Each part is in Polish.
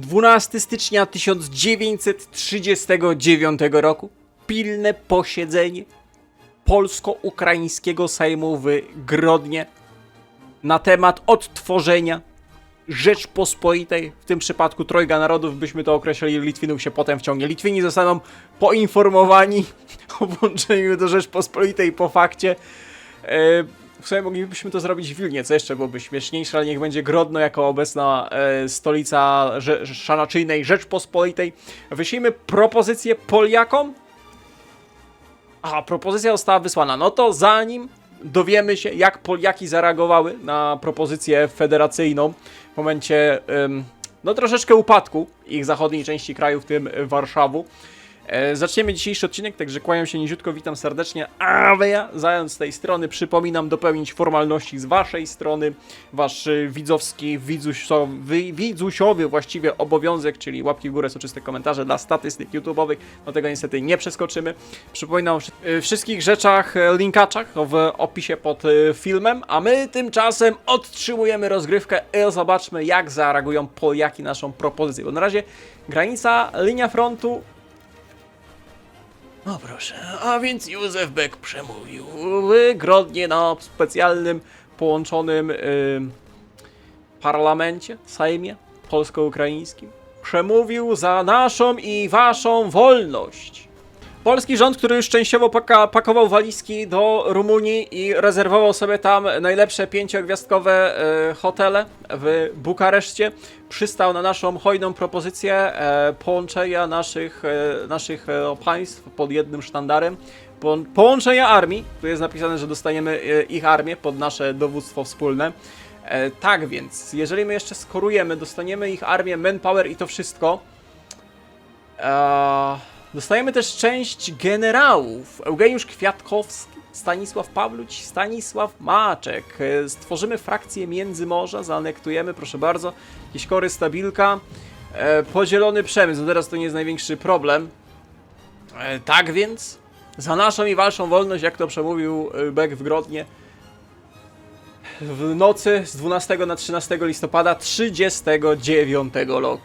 12 stycznia 1939 roku. Pilne posiedzenie polsko-ukraińskiego Sejmu w Grodnie na temat odtworzenia Rzeczpospolitej, w tym przypadku Trojga Narodów, byśmy to określili, Litwinów się potem wciągnie. Litwini zostaną poinformowani o włączeniu do Rzeczpospolitej po fakcie. W sumie moglibyśmy to zrobić w Wilnie, co jeszcze byłoby śmieszniejsze, ale niech będzie Grodno jako obecna stolica szanaczyjnej Rzeczpospolitej. Wyślijmy propozycję Poliakom. Aha, propozycja została wysłana. No to zanim dowiemy się, jak Poliaki zareagowały na propozycję federacyjną w momencie, no troszeczkę upadku ich zachodniej części kraju, w tym Warszawu. Zaczniemy dzisiejszy odcinek, także kłaniam się niziutko, witam serdecznie, a ja zając z tej strony przypominam dopełnić formalności z waszej strony, wasz widzowski, widzusiowy właściwie obowiązek, czyli łapki w górę, soczyste komentarze dla statystyk YouTube'owych, no tego niestety nie przeskoczymy. Przypominam o wszystkich rzeczach, linkaczach w opisie pod filmem, a my tymczasem odtrzymujemy rozgrywkę i zobaczmy, jak zareagują Poliaki na naszą propozycję, bo na razie granica, linia frontu. No proszę, a więc Józef Beck przemówił w Grodnie na specjalnym, połączonym parlamencie, Sejmie polsko-ukraińskim. Przemówił za naszą i waszą wolność. Polski rząd, który już częściowo pakował walizki do Rumunii i rezerwował sobie tam najlepsze 5-gwiazdkowe hotele w Bukareszcie, przystał na naszą hojną propozycję połączenia naszych państw pod jednym sztandarem, połączenia armii. Tu jest napisane, że dostaniemy ich armię pod nasze dowództwo wspólne. Tak więc, jeżeli my jeszcze skorujemy, dostaniemy ich armię, manpower i to wszystko. Dostajemy też część generałów. Eugeniusz Kwiatkowski, Stanisław Pawluć, Stanisław Maczek. Stworzymy frakcję Międzymorza, zaanektujemy, proszę bardzo. Jakieś kory, stabilka. Podzielony przemysł, no teraz to nie jest największy problem. Tak więc, za naszą i waszą wolność, jak to przemówił Beck w Grodnie, w nocy z 12 na 13 listopada 1939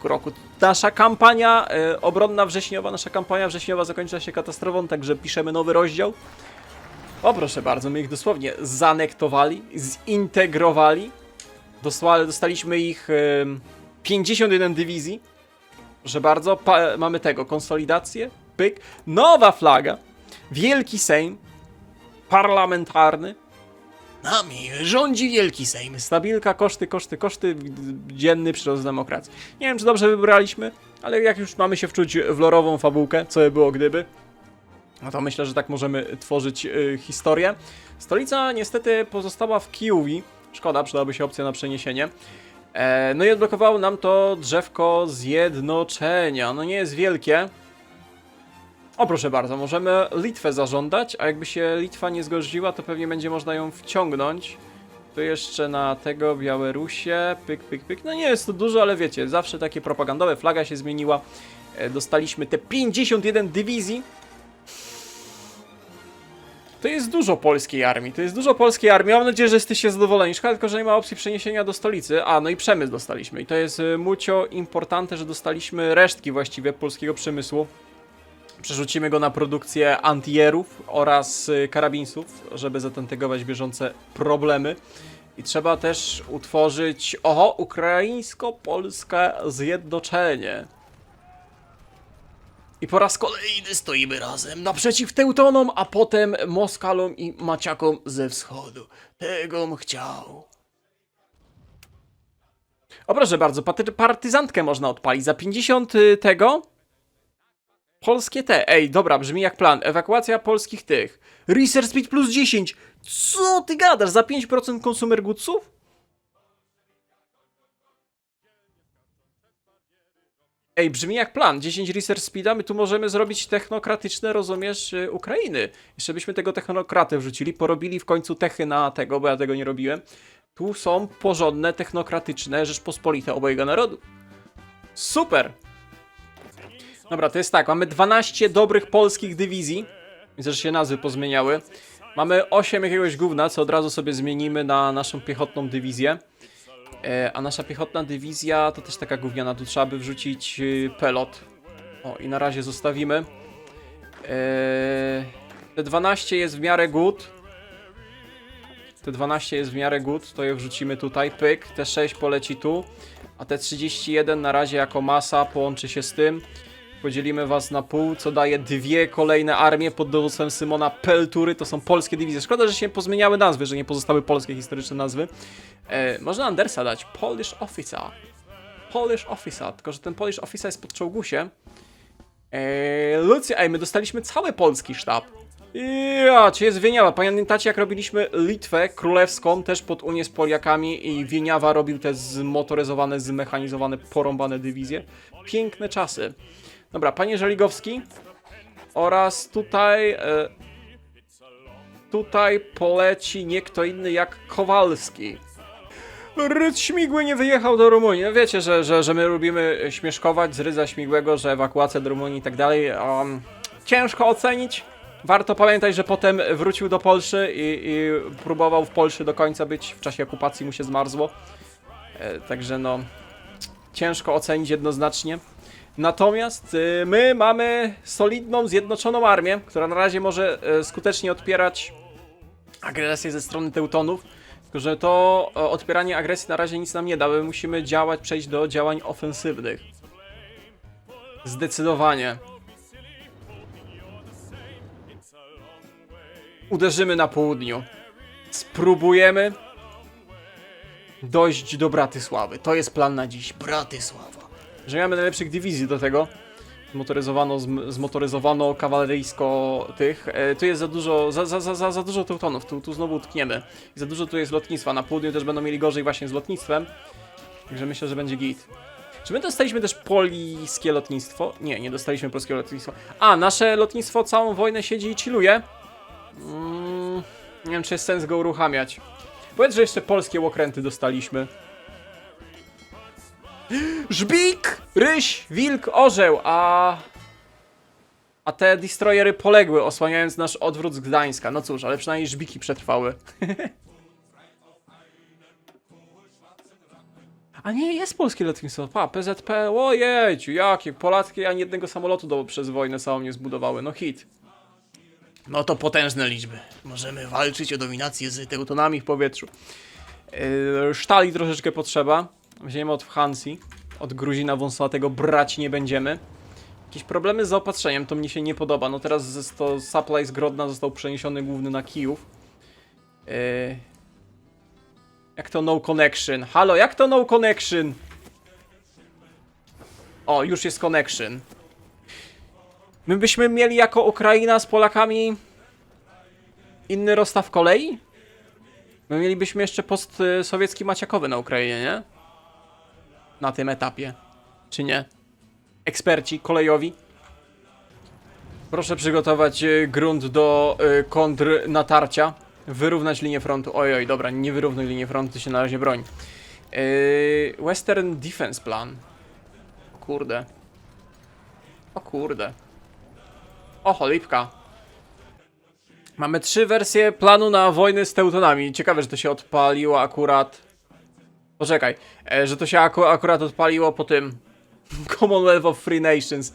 roku. Nasza kampania obronna wrześniowa, zakończyła się katastrofą, także piszemy nowy rozdział. O proszę bardzo, my ich dosłownie zanektowali, zintegrowali. Dostaliśmy ich 51 dywizji. Proszę bardzo, mamy tego, konsolidację, pyk, nowa flaga, wielki Sejm parlamentarny. Nami rządzi wielki Sejm. Stabilka, koszty, dzienny przyrost demokracji. Nie wiem, czy dobrze wybraliśmy, ale jak już mamy się wczuć w lorową fabułkę, co by było gdyby, no to myślę, że tak możemy tworzyć historię. Stolica niestety pozostała w Kijowie. Szkoda, przydałaby się opcja na przeniesienie. No i odblokowało nam to drzewko zjednoczenia. No nie jest wielkie. O proszę bardzo, możemy Litwę zażądać, a jakby się Litwa nie zgodziła, to pewnie będzie można ją wciągnąć. Tu jeszcze na tego Białorusię, pyk. No nie jest to dużo, ale wiecie, zawsze takie propagandowe, flaga się zmieniła. Dostaliśmy te 51 dywizji. To jest dużo polskiej armii, Mam nadzieję, że jesteście zadowoleni. Szkoda tylko, że nie ma opcji przeniesienia do stolicy. A, no i przemysł dostaliśmy. I to jest mucio importante, że dostaliśmy resztki właściwie polskiego przemysłu. Przerzucimy go na produkcję antierów oraz karabinsów, żeby zatentegować bieżące problemy. I trzeba też utworzyć, ukraińsko-polskie zjednoczenie. I po raz kolejny stoimy razem naprzeciw Teutonom, a potem Moskalom i Maciakom ze wschodu. Tegom chciał. O proszę bardzo, partyzantkę można odpalić za 50 tego. Polskie te. Ej, dobra, brzmi jak plan. Ewakuacja polskich tych. Research speed plus 10. Co ty gadasz? Za 5% consumer goodsów? Ej, brzmi jak plan. 10 research speeda. My tu możemy zrobić technokratyczne, rozumiesz, Ukrainy. Jeszcze byśmy tego technokratę wrzucili. Porobili w końcu techy na tego, bo ja tego nie robiłem. Tu są porządne, technokratyczne Rzeczpospolite obojga narodu. Super! Dobra, to jest tak, mamy 12 dobrych polskich dywizji, widzę, że się nazwy pozmieniały. Mamy 8 jakiegoś gówna, co od razu sobie zmienimy na naszą piechotną dywizję. A nasza piechotna dywizja to też taka gówniana, tu trzeba by wrzucić pelot. O, i na razie zostawimy. Te 12 jest w miarę good. Te 12 jest w miarę good, to je wrzucimy tutaj, pyk. Te 6 poleci tu, a te 31 na razie jako masa połączy się z tym. Podzielimy was na pół, co daje 2 kolejne armie pod dowództwem Szymona Peltury. To są polskie dywizje. Szkoda, że się pozmieniały nazwy, że nie pozostały polskie historyczne nazwy. Można Andersa dać. Polish Officer. Polish Officer. Tylko, że ten Polish Officer jest pod czołgusie. Lucja, my dostaliśmy cały polski sztab. Ja, czy jest Wieniawa? Pamiętacie, jak robiliśmy Litwę królewską też pod Unię z Poliakami i Wieniawa robił te zmotoryzowane, zmechanizowane, porąbane dywizje? Piękne czasy. Dobra, panie Żeligowski oraz tutaj tutaj poleci nie kto inny jak Kowalski. Rydz Śmigły nie wyjechał do Rumunii. No wiecie, że my lubimy śmieszkować z Rydza Śmigłego, że ewakuacja do Rumunii i tak dalej. Ciężko ocenić. Warto pamiętać, że potem wrócił do Polszy i próbował w Polsce do końca być. W czasie okupacji mu się zmarzło. Także no, ciężko ocenić jednoznacznie. Natomiast my mamy solidną, zjednoczoną armię, która na razie może skutecznie odpierać agresję ze strony Teutonów. Tylko że to odpieranie agresji na razie nic nam nie da. My musimy działać, przejść do działań ofensywnych. Zdecydowanie. Uderzymy na południu. Spróbujemy dojść do Bratysławy. To jest plan na dziś. Bratysława. Że mamy najlepszych dywizji do tego. Zmotoryzowano kawaleryjsko tych. Tu jest za dużo, za dużo Teutonów. Tu znowu utkniemy. I za dużo tu jest lotnictwa. Na południu też będą mieli gorzej właśnie z lotnictwem. Także myślę, że będzie git. Czy my dostaliśmy też poliskie lotnictwo? Nie, nie dostaliśmy polskiego lotnictwa. A, nasze lotnictwo całą wojnę siedzi i chilluje. Nie wiem, czy jest sens go uruchamiać. Powiedz, że jeszcze polskie łokręty dostaliśmy. Żbik, ryś, wilk, orzeł, a te destroyery poległy, osłaniając nasz odwrót z Gdańska. No cóż, ale przynajmniej żbiki przetrwały. A nie, jest polskie lotnictwo. Pa, PZP, ojejciu, jakie Polackie ani jednego samolotu przez wojnę samą nie zbudowały. No hit. No to potężne liczby. Możemy walczyć o dominację z Teutonami w powietrzu. Sztali troszeczkę potrzeba. Weźmiemy od Hansi. Od Gruzina wąsatego brać nie będziemy. Jakieś problemy z zaopatrzeniem, to mnie się nie podoba. No teraz supply z Grodna został przeniesiony główny na Kijów. Jak to no connection? Halo, jak to no connection? O, już jest connection. My byśmy mieli jako Ukraina z Polakami inny rozstaw kolei? My mielibyśmy jeszcze postsowiecki Maciakowy na Ukrainie, nie? Na tym etapie. Czy nie? Eksperci kolejowi. Proszę przygotować grunt do kontrnatarcia. Wyrównać linię frontu. Oj, dobra, nie wyrównuj linię frontu, się na razie broń. Western Defense Plan. O kurde. O kurde. O cholipka. Mamy 3 wersje planu na wojnę z Teutonami. Ciekawe, że to się odpaliło akurat... Poczekaj, że to się akurat odpaliło po tym Commonwealth of Free Nations.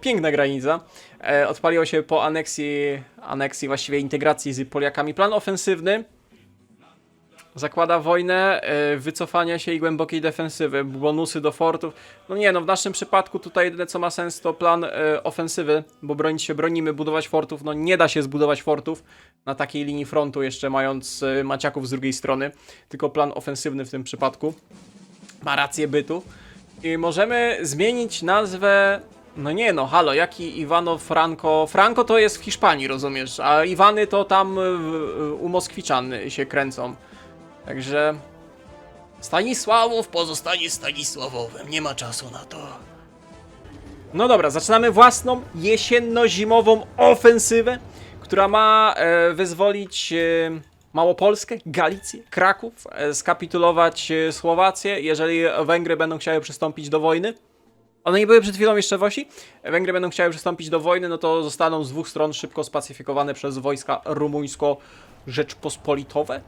Piękna granica. Odpaliło się po aneksji, właściwie integracji z Poliakami. Plan ofensywny zakłada wojnę, wycofania się i głębokiej defensywy, bonusy do fortów. No nie, no w naszym przypadku tutaj jedyne co ma sens to plan ofensywy, bo bronić się bronimy, budować fortów, no nie da się zbudować fortów na takiej linii frontu, jeszcze mając Maciaków z drugiej strony, tylko plan ofensywny w tym przypadku ma rację bytu. I możemy zmienić nazwę, no nie no, halo, jaki Iwano Franco? Franco to jest w Hiszpanii, rozumiesz, a Iwany to tam u Moskwiczan się kręcą. Także Stanisławów pozostanie Stanisławowem, nie ma czasu na to. No dobra, zaczynamy własną jesienno-zimową ofensywę, która ma wyzwolić Małopolskę, Galicję, Kraków, skapitulować Słowację, jeżeli Węgry będą chciały przystąpić do wojny. One nie były przed chwilą jeszcze w osi. Węgry będą chciały przystąpić do wojny, no to zostaną z dwóch stron szybko spacyfikowane przez wojska rumuńsko-rzeczpospolitowe.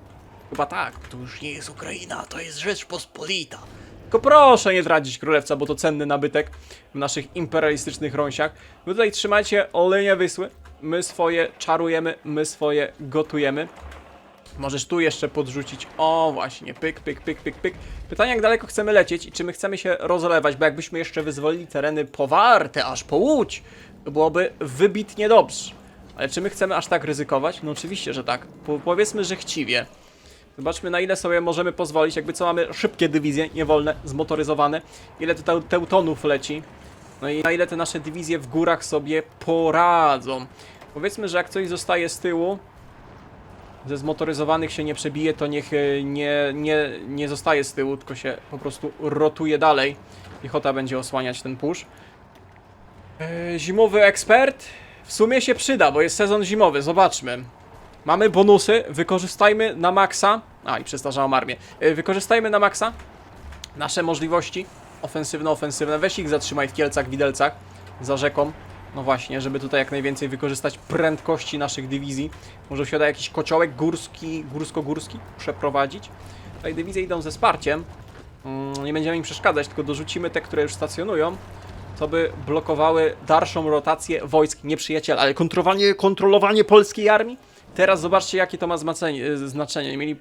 Chyba tak, to już nie jest Ukraina, to jest Rzeczpospolita. Tylko proszę nie zdradzić królewca, bo to cenny nabytek w naszych imperialistycznych rąsiach. Wy tutaj trzymajcie olejnie Wisły, my swoje czarujemy, my swoje gotujemy. Możesz tu jeszcze podrzucić, o właśnie, pyk, pyk, pyk, pyk, pyk. Pytanie, jak daleko chcemy lecieć i czy my chcemy się rozlewać, bo jakbyśmy jeszcze wyzwolili tereny powarte aż po Łódź, to byłoby wybitnie dobrze. Ale czy my chcemy aż tak ryzykować? No oczywiście, że tak. Powiedzmy, że chciwie. Zobaczmy, na ile sobie możemy pozwolić, jakby co mamy szybkie dywizje, niewolne, zmotoryzowane. Ile to teutonów leci. No i na ile te nasze dywizje w górach sobie poradzą. Powiedzmy, że jak coś zostaje z tyłu, ze zmotoryzowanych się nie przebije, to niech nie zostaje z tyłu, tylko się po prostu rotuje dalej. Piechota będzie osłaniać ten push. Zimowy ekspert w sumie się przyda, bo jest sezon zimowy, zobaczmy. Mamy bonusy, wykorzystajmy na maksa. A, i przestarzałam armię. Wykorzystajmy na maksa nasze możliwości ofensywne. Weź ich zatrzymaj w Kielcach, Widelcach, za rzeką. No właśnie, żeby tutaj jak najwięcej wykorzystać prędkości naszych dywizji. Może się da jakiś kociołek górsko-górski przeprowadzić. Tutaj dywizje idą ze wsparciem. Nie będziemy im przeszkadzać, tylko dorzucimy te, które już stacjonują, co by blokowały dalszą rotację wojsk nieprzyjaciela. Ale kontrolowanie polskiej armii? Teraz zobaczcie, jakie to ma znaczenie. Mieli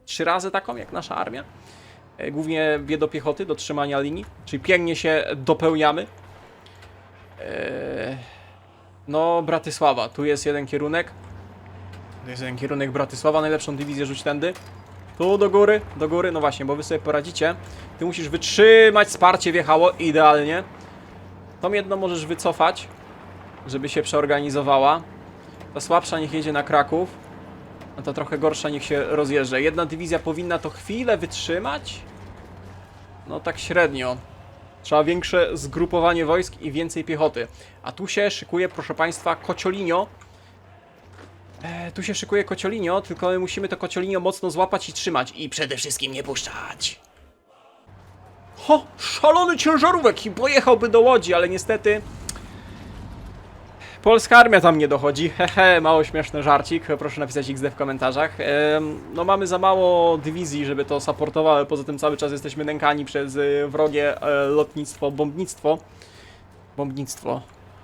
3 razy taką, jak nasza armia. Głównie biedopiechoty do trzymania linii. Czyli pięknie się dopełniamy. No, Bratysława. Tu jest jeden kierunek. Tu jest jeden kierunek Bratysława. Najlepszą dywizję rzuć tędy. Tu do góry. No właśnie, bo wy sobie poradzicie. Ty musisz wytrzymać. Wsparcie wjechało idealnie. Tą jedną możesz wycofać, żeby się przeorganizowała. Ta słabsza niech jedzie na Kraków. A ta trochę gorsza niech się rozjeżdża. Jedna dywizja powinna to chwilę wytrzymać. No tak średnio. Trzeba większe zgrupowanie wojsk i więcej piechoty. A tu się szykuje, proszę Państwa, Kociolinio. Tu się szykuje Kociolinio, tylko my musimy to Kociolinio mocno złapać i trzymać. I przede wszystkim nie puszczać. Ho! Szalony ciężarówek i pojechałby do Łodzi, ale niestety polska armia tam nie dochodzi. Hehe, mało śmieszny żarcik. Proszę napisać XD w komentarzach. No mamy za mało dywizji, żeby to supportowały. Poza tym cały czas jesteśmy nękani przez wrogie lotnictwo, bombnictwo.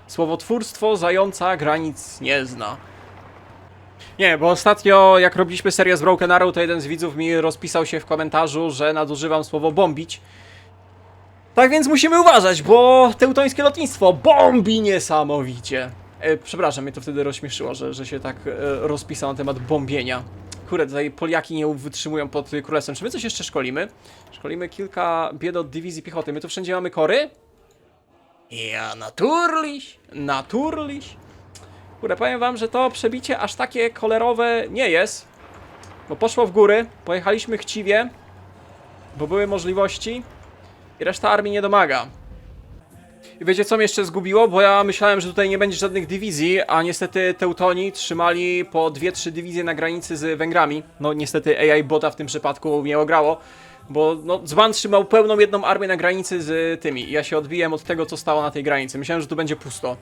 Słowotwórstwo zająca granic nie zna. Nie, bo ostatnio jak robiliśmy serię z Broken Arrow, to jeden z widzów mi rozpisał się w komentarzu, że nadużywam słowo bombić. Tak więc musimy uważać, bo teutońskie lotnictwo bombi niesamowicie. Przepraszam, mnie to wtedy rozśmieszyło, że się tak rozpisał na temat bombienia. Kurde, tutaj Poliaki nie wytrzymują pod królestwem. Czy my coś jeszcze szkolimy? Szkolimy kilka biedot dywizji piechoty. My tu wszędzie mamy kory? Ja, naturliś. Kurde, powiem wam, że to przebicie aż takie kolerowe nie jest. Bo poszło w góry, pojechaliśmy chciwie, bo były możliwości. I reszta armii nie domaga. I wiecie co mnie jeszcze zgubiło? Bo ja myślałem, że tutaj nie będzie żadnych dywizji, a niestety Teutoni trzymali po 2-3 dywizje na granicy z Węgrami. No niestety AI bota w tym przypadku mnie ograło, bo no, Dzban trzymał pełną jedną armię na granicy z tymi. I ja się odbiłem od tego, co stało na tej granicy. Myślałem, że tu będzie pusto.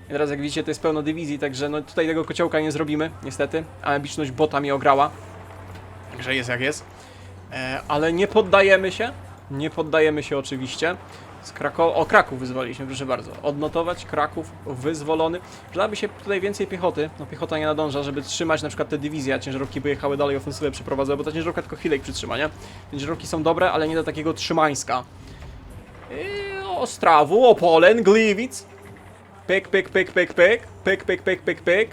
I teraz jak widzicie, to jest pełno dywizji, także no tutaj tego kociołka nie zrobimy, niestety. A ambitność bota mnie ograła. Także jest jak jest. Ale nie poddajemy się. Nie poddajemy się oczywiście. Kraków wyzwoliliśmy, proszę bardzo. Odnotować, Kraków wyzwolony. Przydałoby się tutaj więcej piechoty. No piechota nie nadąża, żeby trzymać na przykład te dywizje, a ciężarówki by jechały dalej, ofensywę przeprowadzały, bo ta ciężarówka tylko chwilę ich przytrzyma, nie? Ciężarówki są dobre, ale nie do takiego trzymańska. Ostrawu, Opolen, Gliwic. Pyk, pyk, pyk, pyk, pyk. Pyk, pyk, pyk, pyk, pyk.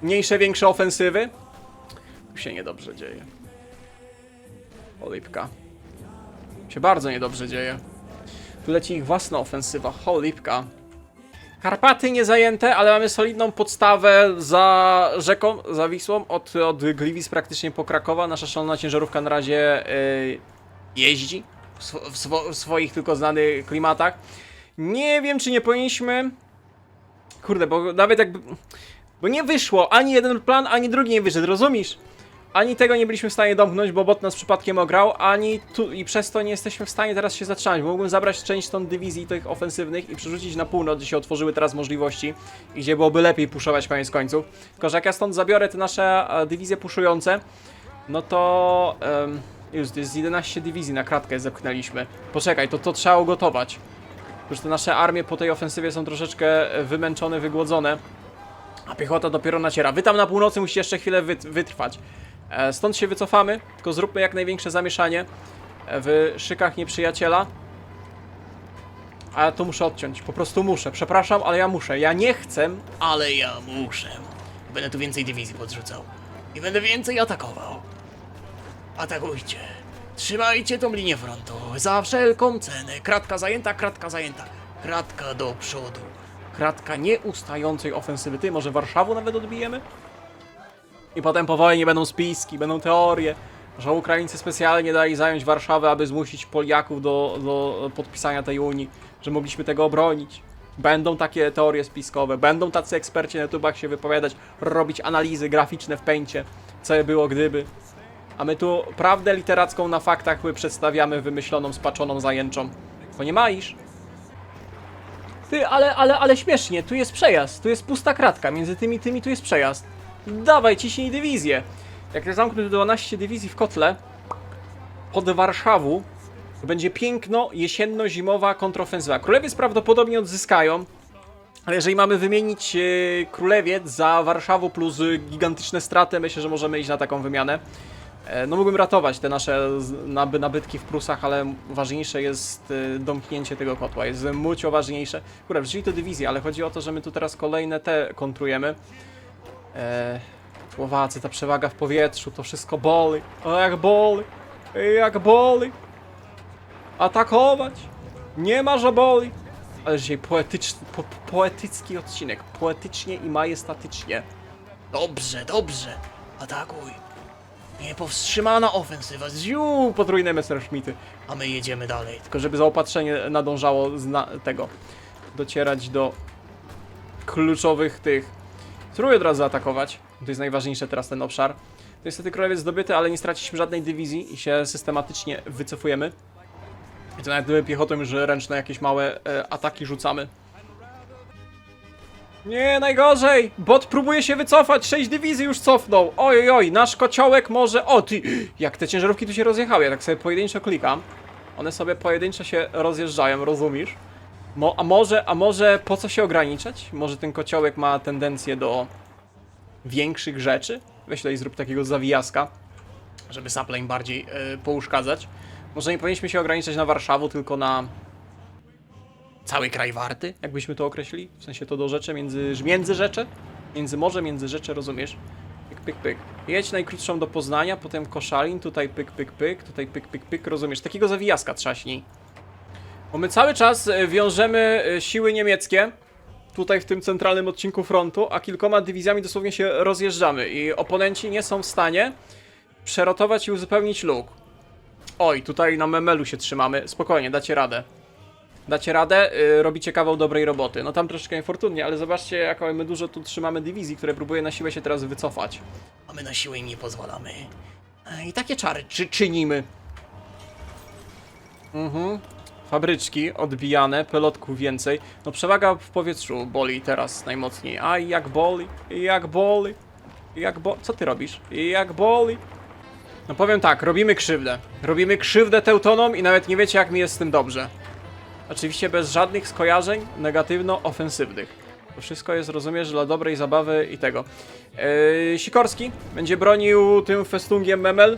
Mniejsze, większe ofensywy. Tu się niedobrze dzieje. Olipka. Się bardzo niedobrze dzieje. Tu leci ich własna ofensywa. Cholipka. Karpaty nie zajęte, ale mamy solidną podstawę za rzeką, za Wisłą. Od Gliwic praktycznie po Krakowa. Nasza szalona ciężarówka na razie jeździ w swoich tylko znanych klimatach. Nie wiem, czy nie powinniśmy... Kurde, bo nawet jakby... Bo nie wyszło. Ani jeden plan, ani drugi nie wyszedł, rozumiesz? Ani tego nie byliśmy w stanie domknąć, bo bot nas przypadkiem ograł, ani tu i przez to nie jesteśmy w stanie teraz się zatrzymać. Mógłbym zabrać część stąd dywizji tych ofensywnych i przerzucić na północ, gdzie się otworzyły teraz możliwości i gdzie byłoby lepiej puszować koniec końców. Tylko że jak ja stąd zabiorę te nasze dywizje puszujące, no to... już, to jest 11 dywizji na kratkę zepchnęliśmy. Poczekaj, to trzeba ugotować. Już te nasze armie po tej ofensywie są troszeczkę wymęczone, wygłodzone. A piechota dopiero naciera. Wy tam na północy musicie jeszcze chwilę wytrwać. Stąd się wycofamy, tylko zróbmy jak największe zamieszanie w szykach nieprzyjaciela. A ja to muszę odciąć, po prostu muszę. Przepraszam, ale ja muszę. Ja nie chcę, ale ja muszę. Będę tu więcej dywizji podrzucał. I będę więcej atakował. Atakujcie. Trzymajcie tą linię frontu. Za wszelką cenę. Kratka zajęta, kratka zajęta. Kratka do przodu. Kratka nieustającej ofensywy. Ty, może Warszawę nawet odbijemy? I potem po wojnie będą spiski, będą teorie, że Ukraińcy specjalnie dali zająć Warszawę, aby zmusić Poliaków do podpisania tej Unii, że mogliśmy tego obronić. Będą takie teorie spiskowe, będą tacy eksperci na YouTubach się wypowiadać, robić analizy graficzne w Paincie, co by było gdyby. A my tu prawdę literacką na faktach przedstawiamy wymyśloną, spaczoną, zajęczą. To nie maisz. Ty, ale śmiesznie, tu jest przejazd, tu jest pusta kratka, między tymi tu jest przejazd. Dawaj, ciśnij dywizję. Jak ja zamknę 12 dywizji w kotle pod Warszawą, to będzie piękno jesienno-zimowa kontrofensywa. Królewiec prawdopodobnie odzyskają, ale jeżeli mamy wymienić Królewiec za Warszawę plus gigantyczne straty, myślę, że możemy iść na taką wymianę. No mógłbym ratować te nasze nabytki w Prusach, ale ważniejsze jest domknięcie tego kotła. Jest mucio ważniejsze. Kurde, wrzucili to dywizję, ale chodzi o to, że my tu teraz kolejne te kontrujemy. Słowacy, ta przewaga w powietrzu, to wszystko boli. O, jak boli. Jak boli. Atakować. Nie ma, że boli. Ale dzisiaj poetycki odcinek. Poetycznie i majestatycznie. Dobrze, dobrze. Atakuj. Niepowstrzymana ofensywa. Ziu, potrójne Messerschmitty. A my jedziemy dalej. Tylko żeby zaopatrzenie nadążało z tego. Docierać do kluczowych tych. Spróbuję od razu zaatakować. To jest najważniejsze teraz ten obszar. To niestety Królewiec zdobyty, ale nie straciliśmy żadnej dywizji i się systematycznie wycofujemy. I to nawet gdyby piechotą już ręczne jakieś małe ataki rzucamy. Nie, najgorzej! Bot próbuje się wycofać, 6 dywizji już cofnął. Oj, oj, nasz kociołek może... O, ty! Jak te ciężarówki tu się rozjechały, ja tak sobie pojedynczo klikam. One sobie pojedynczo się rozjeżdżają, rozumiesz? A może po co się ograniczać? Może ten kociołek ma tendencję do większych rzeczy? Weź tutaj zrób takiego zawijaska, żeby supply bardziej pouszkadzać. Może nie powinniśmy się ograniczać na Warszawę, tylko na cały kraj warty, jakbyśmy to określili. W sensie to do rzeczy, międzyrzecze? Międzymorze, międzyrzecze, rozumiesz? Pyk, pyk, pyk. Jedź najkrótszą do Poznania, potem Koszalin, tutaj pyk, pyk, pyk, tutaj pyk, pyk, pyk, rozumiesz? Takiego zawijaska trzaśnij. Bo my cały czas wiążemy siły niemieckie tutaj w tym centralnym odcinku frontu, a kilkoma dywizjami dosłownie się rozjeżdżamy i oponenci nie są w stanie przerotować i uzupełnić luk. Oj, tutaj na memelu się trzymamy. Spokojnie, dacie radę. Dacie radę, robicie kawał dobrej roboty. No tam troszeczkę niefortunnie, ale zobaczcie, jak my dużo tu trzymamy dywizji, które próbuje na siłę się teraz wycofać. A my na siłę im nie pozwalamy. I takie czary czynimy. Fabryczki odbijane, pelotków więcej. No przewaga w powietrzu boli teraz najmocniej. Aj, jak boli, jak boli, jak boli. Co ty robisz? Jak boli. No powiem tak, robimy krzywdę. Robimy krzywdę Teutonom i nawet nie wiecie, jak mi jest z tym dobrze. Oczywiście bez żadnych skojarzeń negatywno-ofensywnych. To wszystko jest, rozumiesz, dla dobrej zabawy i tego. Sikorski będzie bronił tym festungiem Memel.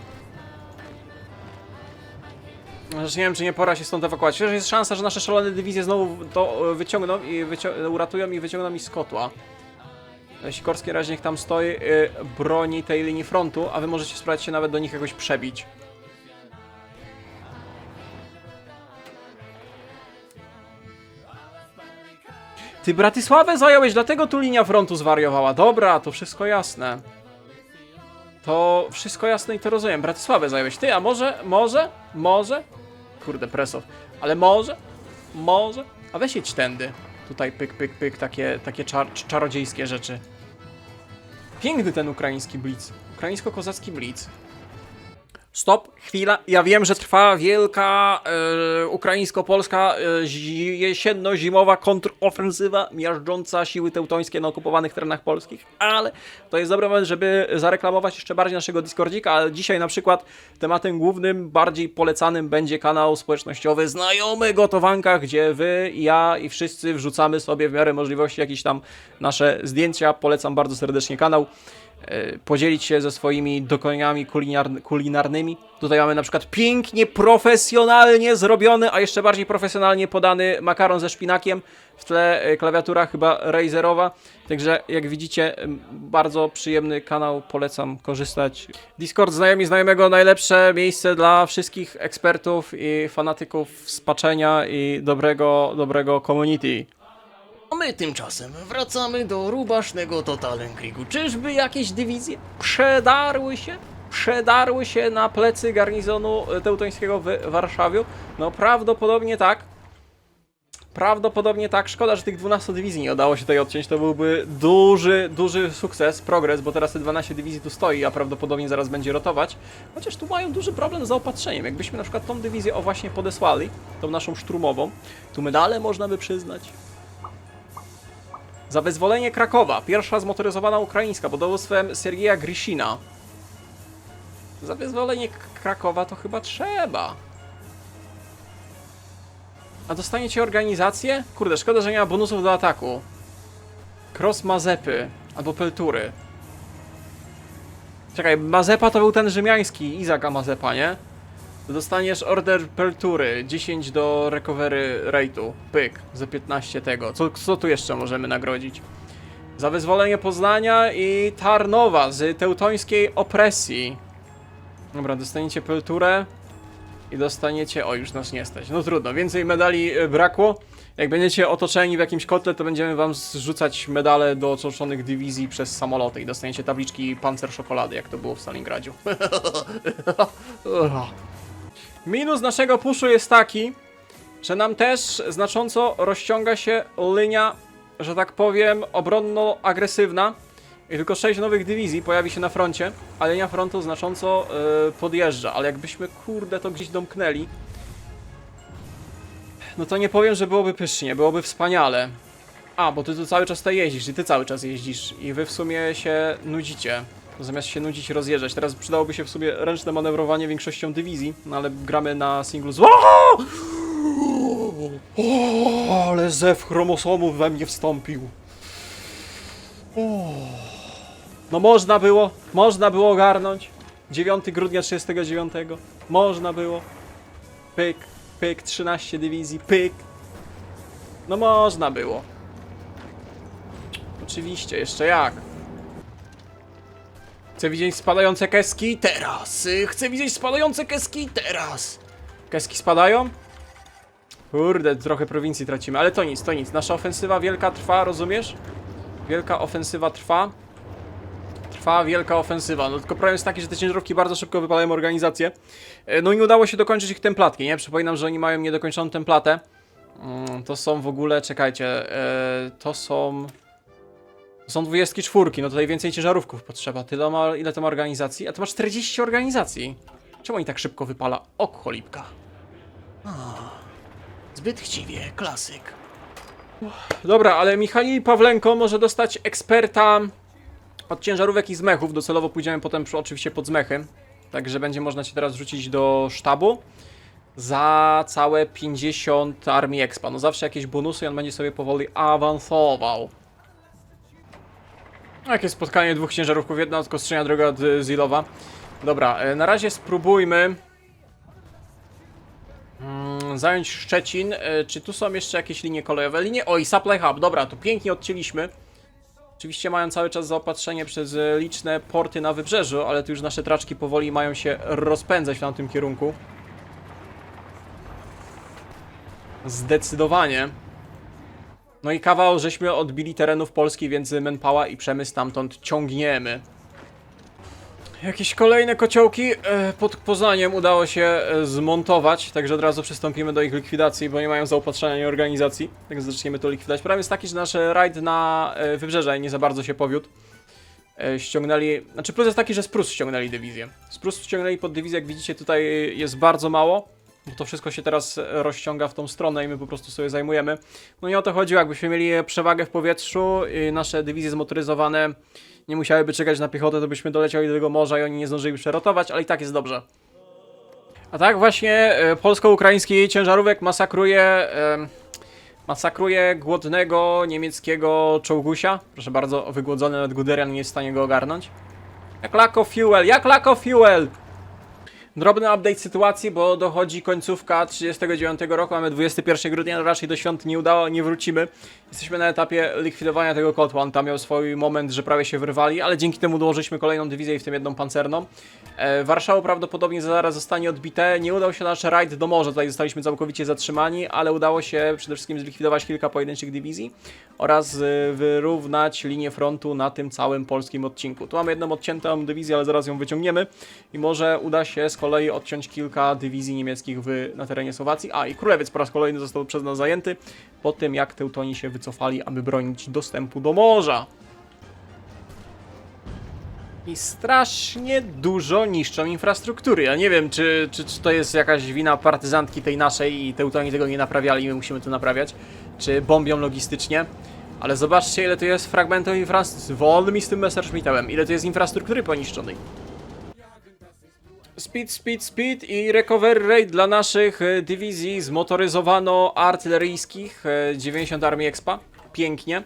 Zresztą nie wiem, czy nie pora się stąd ewakuować. Przecież jest szansa, że nasze szalone dywizje znowu to wyciągną i uratują i wyciągną mi z kotła. Sikorski razie niech tam stoi, broni tej linii frontu, a wy możecie spróbować się nawet do nich jakoś przebić. Ty Bratysławę zająłeś, dlatego tu linia frontu zwariowała. Dobra, to wszystko jasne. To wszystko jasne i to rozumiem. Bratysławę zająłeś. Ty, a może? Kurde, Presow. Ale może? A weź jedź tędy. Tutaj pyk, pyk, pyk, takie czarodziejskie rzeczy. Piękny ten ukraiński blitz. Ukraińsko-kozacki blitz. Stop, chwila. Ja wiem, że trwa wielka ukraińsko-polska jesienno-zimowa kontrofensywa miażdżąca siły teutońskie na okupowanych terenach polskich, ale to jest dobry moment, żeby zareklamować jeszcze bardziej naszego Discordzika, ale dzisiaj na przykład tematem głównym, bardziej polecanym będzie kanał społecznościowy Znajomy Gotowanka, gdzie wy, ja i wszyscy wrzucamy sobie w miarę możliwości jakieś tam nasze zdjęcia. Polecam bardzo serdecznie kanał. Podzielić się ze swoimi dokonaniami kulinarnymi. Tutaj mamy na przykład pięknie, profesjonalnie zrobiony, a jeszcze bardziej profesjonalnie podany makaron ze szpinakiem. W tle klawiatura chyba Razerowa. Także jak widzicie, bardzo przyjemny kanał, polecam korzystać. Discord Znajomi Znajomego, najlepsze miejsce dla wszystkich ekspertów i fanatyków spaczenia i dobrego community. A my tymczasem wracamy do rubasznego Totalenkriegu. Czyżby jakieś dywizje przedarły się na plecy garnizonu teutońskiego w Warszawie? No prawdopodobnie tak. Prawdopodobnie tak. Szkoda, że tych 12 dywizji nie udało się tutaj odciąć. To byłby duży sukces, progres, bo teraz te 12 dywizji tu stoi, a prawdopodobnie zaraz będzie rotować. Chociaż tu mają duży problem z zaopatrzeniem. Jakbyśmy na przykład tą dywizję właśnie podesłali, tą naszą szturmową, tu medale można by przyznać. Za wyzwolenie Krakowa, pierwsza zmotoryzowana ukraińska pod dowództwem Sergieja Grishina. Za wyzwolenie Krakowa to chyba trzeba. A dostaniecie organizację? Kurde, szkoda, że nie ma bonusów do ataku. Cross Mazepy albo Peltury. Czekaj, Mazepa to był ten rzymiański, Izaka Mazepa, nie? Dostaniesz order Peltury, 10 do recovery rate'u, pyk, za 15 tego. Co tu jeszcze możemy nagrodzić? Za wyzwolenie Poznania i Tarnowa z teutońskiej opresji. Dobra, dostaniecie Pelturę i dostaniecie... O, już nas nie stać. No trudno, więcej medali brakło. Jak będziecie otoczeni w jakimś kotle, to będziemy wam zrzucać medale do otoczonych dywizji przez samoloty i dostaniecie tabliczki Panzer Szokolady, jak to było w Stalingradziu. Minus naszego puszu jest taki, że nam też znacząco rozciąga się linia, że tak powiem, obronno-agresywna i tylko 6 nowych dywizji pojawi się na froncie, a linia frontu znacząco podjeżdża, ale jakbyśmy, kurde, to gdzieś domknęli, no to nie powiem, że byłoby pysznie, byłoby wspaniale. A, bo ty tu cały czas tutaj jeździsz i ty cały czas jeździsz i wy w sumie się nudzicie. Zamiast się nudzić, rozjeżdżać. Teraz przydałoby się w sumie ręczne manewrowanie większością dywizji, no ale gramy na singlu z... O, ale zew chromosomów we mnie wstąpił. No można było ogarnąć. 9 grudnia 39. Można było. Pyk, pyk, 13 dywizji, pyk. No można było. Oczywiście, jeszcze jak. Chcę widzieć spadające keski? Teraz! Chcę widzieć spadające keski? Teraz! Keski spadają? Kurde, trochę prowincji tracimy, ale to nic, to nic. Nasza ofensywa wielka trwa, rozumiesz? Wielka ofensywa trwa. Trwa wielka ofensywa. No tylko problem jest taki, że te ciężarówki bardzo szybko wypalają organizację. No i nie udało się dokończyć ich templatki, nie? Przypominam, że oni mają niedokończoną templatę. To są w ogóle, czekajcie, to są 24, no tutaj więcej ciężarówków potrzeba. Ile to ma organizacji? A to ma 40 organizacji. Czemu oni tak szybko wypala? Ok, cholipka. Zbyt chciwie, klasyk. Dobra, ale Michał Pawlenko może dostać eksperta od ciężarówek i zmechów. Docelowo pójdziemy potem oczywiście pod zmechy. Także będzie można cię teraz rzucić do sztabu za całe 50 armii expa. No zawsze jakieś bonusy i on będzie sobie powoli awansował. Jakie spotkanie dwóch ciężarówków, jedna od Kostrzynia, druga od Zilowa. Dobra, na razie spróbujmy zająć Szczecin. Czy tu są jeszcze jakieś linie kolejowe? Oj, Supply Hub, dobra, to pięknie odcięliśmy. Oczywiście mają cały czas zaopatrzenie przez liczne porty na wybrzeżu, ale tu już nasze traczki powoli mają się rozpędzać w tamtym kierunku. Zdecydowanie. No i kawał żeśmy odbili terenów Polski, więc manpower i przemysł stamtąd ciągniemy. Jakieś kolejne kociołki pod Poznaniem udało się zmontować, także od razu przystąpimy do ich likwidacji, bo nie mają zaopatrzenia ani organizacji. Także zaczniemy to likwidować. Problem jest taki, że nasz rajd na wybrzeże nie za bardzo się powiódł. ściągnęli, znaczy plus jest taki, że z Prus ściągnęli dywizję. Z Prus ściągnęli pod dywizję, jak widzicie tutaj jest bardzo mało, bo to wszystko się teraz rozciąga w tą stronę i my po prostu sobie zajmujemy. No i o to chodziło, jakbyśmy mieli przewagę w powietrzu, nasze dywizje zmotoryzowane nie musiałyby czekać na piechotę, to byśmy dolecieli do tego morza i oni nie zdążyli przerotować, ale i tak jest dobrze. A tak właśnie polsko-ukraiński ciężarówek masakruje głodnego niemieckiego czołgusia. Proszę bardzo, wygłodzony, nawet Guderian nie jest w stanie go ogarnąć. Jak lack of fuel, jak lack of fuel! Drobny update sytuacji, bo dochodzi końcówka 39 roku, mamy 21 grudnia, no raczej do świąt nie wrócimy. Jesteśmy na etapie likwidowania tego kotła, on tam miał swój moment, że prawie się wyrwali, ale dzięki temu dołożyliśmy kolejną dywizję i w tym jedną pancerną. Warszawa prawdopodobnie zaraz zostanie odbite, nie udał się nasz rajd do morza, tutaj zostaliśmy całkowicie zatrzymani, ale udało się przede wszystkim zlikwidować kilka pojedynczych dywizji oraz wyrównać linię frontu na tym całym polskim odcinku. Tu mamy jedną odciętą dywizję, ale zaraz ją wyciągniemy i może uda się z kolei odciąć kilka dywizji niemieckich na terenie Słowacji. A i Królewiec po raz kolejny został przez nas zajęty po tym, jak Teutoni się wycofali, aby bronić dostępu do morza. I strasznie dużo niszczą infrastruktury. Ja nie wiem, czy to jest jakaś wina partyzantki tej naszej i Teutoni tego nie naprawiali i my musimy to naprawiać, czy bombią logistycznie. Ale zobaczcie, ile to jest fragmentów infrastruktury. Wolny mi z tym Messerschmittem. Ile to jest infrastruktury poniszczonej. Speed i recovery rate dla naszych dywizji zmotoryzowano-artyleryjskich 90 Armii Expa. Pięknie.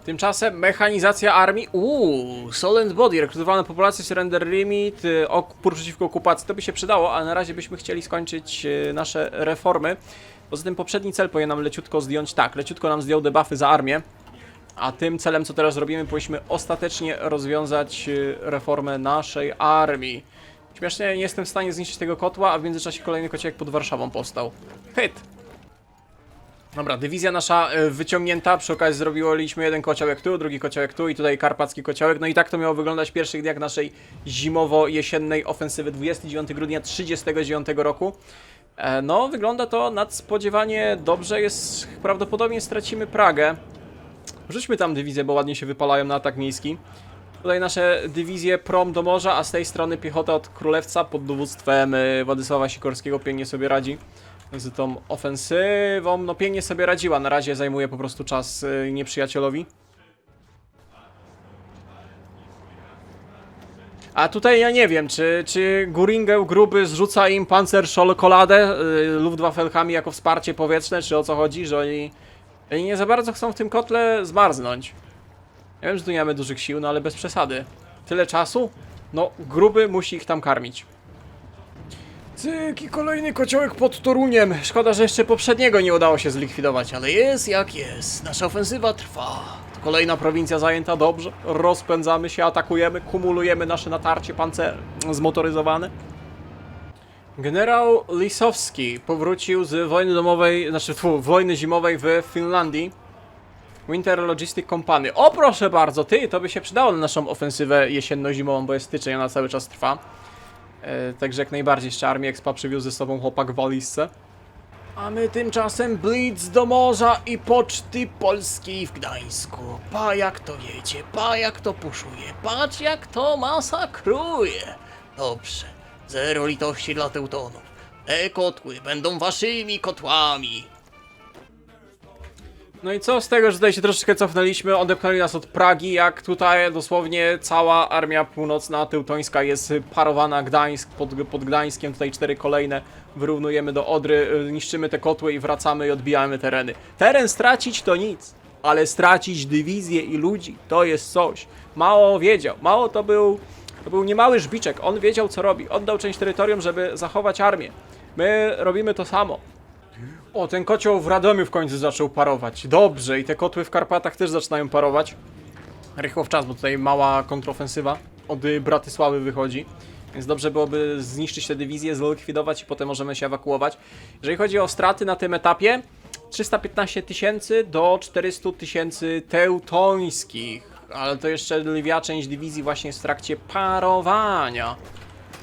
Tymczasem mechanizacja armii. Solent Body, rekrutowana populacja, surrender limit, opór przeciwko okupacji. To by się przydało, ale na razie byśmy chcieli skończyć nasze reformy. Poza tym poprzedni cel powinien nam leciutko zdjąć. Tak, leciutko nam zdjął debuffy za armię. A tym celem, co teraz robimy, powinniśmy ostatecznie rozwiązać reformę naszej armii. Śmiesznie nie jestem w stanie zniszczyć tego kotła, a w międzyczasie kolejny kociołek pod Warszawą powstał. Hit! Dobra, dywizja nasza wyciągnięta, przy okazji zrobiliśmy jeden kociołek tu, drugi kociołek tu i tutaj karpacki kociołek. No i tak to miało wyglądać w pierwszych dniach naszej zimowo-jesiennej ofensywy 29 grudnia 1939 roku. No, wygląda to nadspodziewanie dobrze, prawdopodobnie stracimy Pragę. Rzućmy tam dywizję, bo ładnie się wypalają na atak miejski. Tutaj nasze dywizje prom do morza, a z tej strony piechota od Królewca pod dowództwem Władysława Sikorskiego pięknie sobie radzi z tą ofensywą. No pięknie sobie radziła, na razie zajmuje po prostu czas nieprzyjacielowi. A tutaj ja nie wiem, czy Göringel gruby zrzuca im Panzerschokoladę Luftwaffe'ami jako wsparcie powietrzne, czy o co chodzi, że oni nie za bardzo chcą w tym kotle zmarznąć. Ja wiem, że tu nie mamy dużych sił, no ale bez przesady. Tyle czasu? No, gruby musi ich tam karmić. Cyk, i kolejny kociołek pod Toruniem. Szkoda, że jeszcze poprzedniego nie udało się zlikwidować, ale jest jak jest. Nasza ofensywa trwa. To kolejna prowincja zajęta, dobrze. Rozpędzamy się, atakujemy, kumulujemy nasze natarcie zmotoryzowane. Generał Lisowski powrócił z wojny domowej, wojny zimowej w Finlandii. Winter Logistic Company. O, proszę bardzo, to by się przydało na naszą ofensywę jesienno-zimową, bo jest styczeń, ona cały czas trwa. Także jak najbardziej jeszcze Armię Expa przywiózł ze sobą chłopak w walizce. A my tymczasem blitz do morza i poczty polskiej w Gdańsku. Pa jak to jedzie, pa jak to puszuje, patrz jak to masakruje. Dobrze, zero litości dla Teutonów. Te kotły będą waszymi kotłami. No i co z tego, że tutaj się troszeczkę cofnęliśmy, odepchnęli nas od Pragi, jak tutaj dosłownie cała armia północna teutońska jest parowana pod Gdańskiem, tutaj 4 kolejne wyrównujemy do Odry, niszczymy te kotły i wracamy i odbijamy tereny. Teren stracić to nic, ale stracić dywizję i ludzi to jest coś. Mało wiedział, to był niemały żbiczek, on wiedział co robi, oddał część terytorium, żeby zachować armię. My robimy to samo. O, ten kocioł w Radomiu w końcu zaczął parować. Dobrze, i te kotły w Karpatach też zaczynają parować. Rychło w czas, bo tutaj mała kontrofensywa od Bratysławy wychodzi. Więc dobrze byłoby zniszczyć te dywizje, zlikwidować i potem możemy się ewakuować. Jeżeli chodzi o straty na tym etapie, 315 000 do 400 000 teutońskich. Ale to jeszcze lwia część dywizji właśnie jest w trakcie parowania.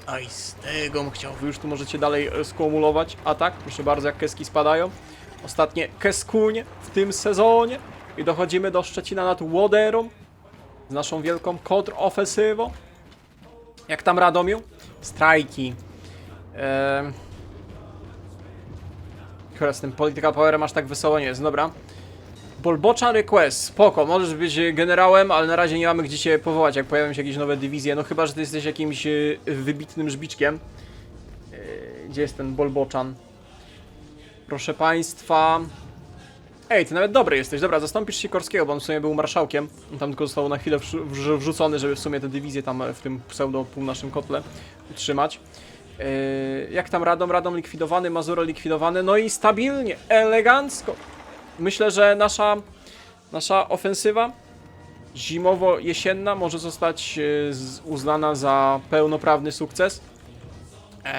A i z tego chciał. Wy już tu możecie dalej skumulować atak. Proszę bardzo, jak keski spadają. ostatnie Keskunie w tym sezonie i dochodzimy do Szczecina nad Łoderą z naszą wielką kontrofensywą. Jak tam Radomiu? Strajki. Chyba z tym Political Powerem aż tak wesoło nie jest, dobra. Bolbocza Request, spoko, możesz być generałem, ale na razie nie mamy gdzie cię powołać, jak pojawią się jakieś nowe dywizje, no chyba, że ty jesteś jakimś wybitnym żbiczkiem. Gdzie jest ten Bolboczan? Proszę państwa... Ej, ty nawet dobry jesteś, dobra, zastąpisz Sikorskiego, bo on w sumie był marszałkiem. On tam tylko został na chwilę wrzucony, żeby w sumie te dywizje tam w tym pseudo-pół naszym kotle utrzymać. Jak tam Radom? Radom likwidowany, Mazuro likwidowany, no i stabilnie, elegancko. Myślę, że nasza ofensywa zimowo-jesienna może zostać uznana za pełnoprawny sukces.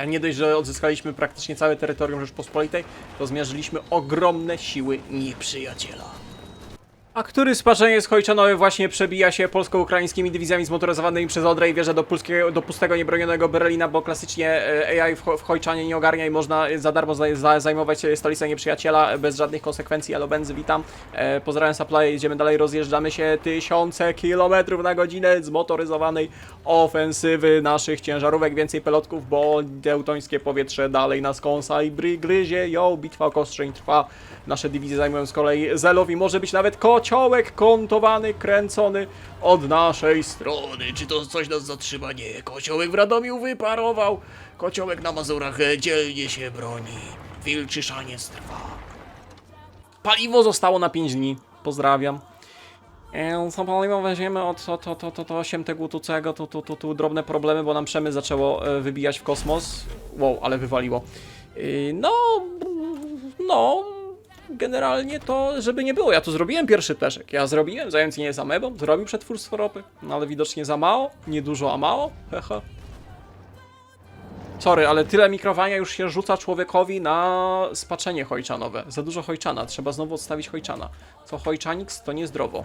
Nie dość, że odzyskaliśmy praktycznie całe terytorium Rzeczpospolitej, to zmierzyliśmy ogromne siły nieprzyjaciela. A który z paczeniec Hojczanowy właśnie przebija się polsko-ukraińskimi dywizjami zmotoryzowanymi przez Odrę i wjeżdża do pustego, niebronionego Berlina, bo klasycznie AI w Hojczanie nie ogarnia i można za darmo zajmować stolicę nieprzyjaciela bez żadnych konsekwencji. Elo Benzy, witam. Pozdrawiam supply, jedziemy dalej, rozjeżdżamy się tysiące kilometrów na godzinę zmotoryzowanej ofensywy naszych ciężarówek, więcej pelotków, bo teutońskie powietrze dalej nas kąsa i gryzie. Yo, bitwa o Kostrzeń trwa. Nasze dywizje zajmują z kolei Zelów i może być nawet kociołek kątowany, kręcony od naszej strony. Czy to coś nas zatrzyma? Nie, kociołek w Radomiu wyparował. Kociołek na Mazurach dzielnie się broni. Wilczy szaniec trwa. Paliwo zostało na 5 dni. Pozdrawiam. Co paliwo weźmiemy od 8 tego tu drobne problemy, bo nam przemysł zaczęło wybijać w kosmos. Wow, ale wywaliło. No, generalnie to, żeby nie było. Ja tu zrobiłem pierwszy ptaszek. Ja zrobiłem, zając nie jest amebą, zrobił przetwórstwo ropy. No ale widocznie za mało, nie dużo, a mało. Hehe. Sorry, ale tyle mikrowania już się rzuca człowiekowi na spaczenie hojczanowe. Za dużo hojczana, trzeba znowu odstawić hojczana. Co hojczaniks, to niezdrowo.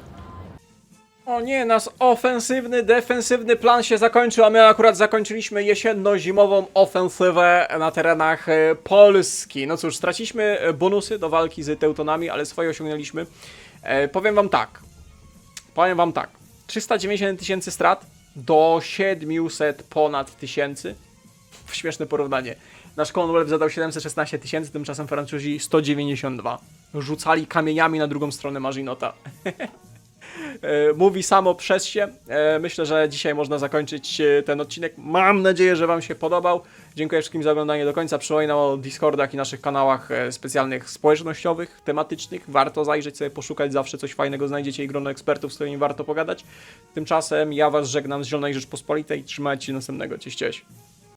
O nie, nasz ofensywny, defensywny plan się zakończył, a my akurat zakończyliśmy jesienno-zimową ofensywę na terenach Polski. No cóż, straciliśmy bonusy do walki z Teutonami, ale swoje osiągnęliśmy. Powiem wam tak. 390 tysięcy strat do 700 ponad tysięcy. Śmieszne porównanie. Nasz Commonwealth zadał 716 tysięcy, tymczasem Francuzi 192. Rzucali kamieniami na drugą stronę Maginota. Mówi samo przez się. Myślę, że dzisiaj można zakończyć ten odcinek. Mam nadzieję, że wam się podobał. Dziękuję wszystkim za oglądanie do końca. Przypominam o Discordach i naszych kanałach specjalnych społecznościowych, tematycznych. Warto zajrzeć sobie, poszukać, zawsze coś fajnego znajdziecie i grono ekspertów, z którymi warto pogadać. Tymczasem ja was żegnam z Zielonej Rzeczpospolitej. Trzymajcie się następnego. Cześć, cześć.